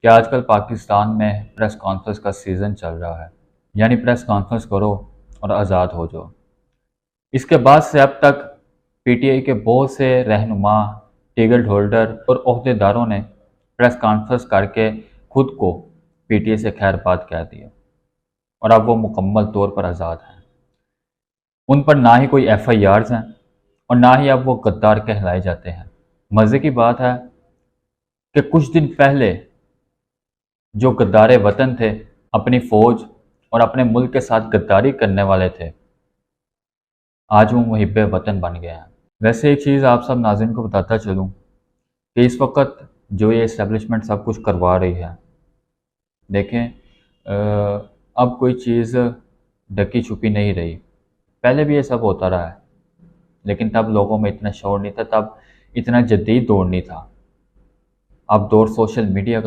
कि आजकल पाकिस्तान में प्रेस कॉन्फ्रेंस का सीज़न चल रहा है, यानी प्रेस कॉन्फ्रेंस करो और आज़ाद हो जाओ। इसके बाद से अब तक पीटीआई के बहुत से रहनुमा, टिकट होल्डर और ओहदेदारों ने प्रेस कॉन्फ्रेंस करके खुद को पीटीआई से खैरबाद कह दिया और अब वो मुकम्मल तौर पर आज़ाद हैं। उन पर ना ही कोई एफआईआर्स हैं और ना ही अब वो गद्दार कहलाए जाते हैं। मज़े की बात है कि कुछ दिन पहले जो गद्दार वतन थे, अपनी फ़ौज और अपने मुल्क के साथ गद्दारी करने वाले थे, आज वो मुहिब्बे वतन बन गए हैं। वैसे एक चीज़ आप सब नाज़रीन को बताता चलूँ कि इस वक्त जो ये इस्टेब्लिशमेंट सब कुछ करवा रही है, देखें अब कोई चीज़ ढकी छुपी नहीं रही। पहले भी ये सब होता रहा है, लेकिन तब लोगों में इतना शौर नहीं था, तब इतना जदीद दौर नहीं था। अब दौर सोशल मीडिया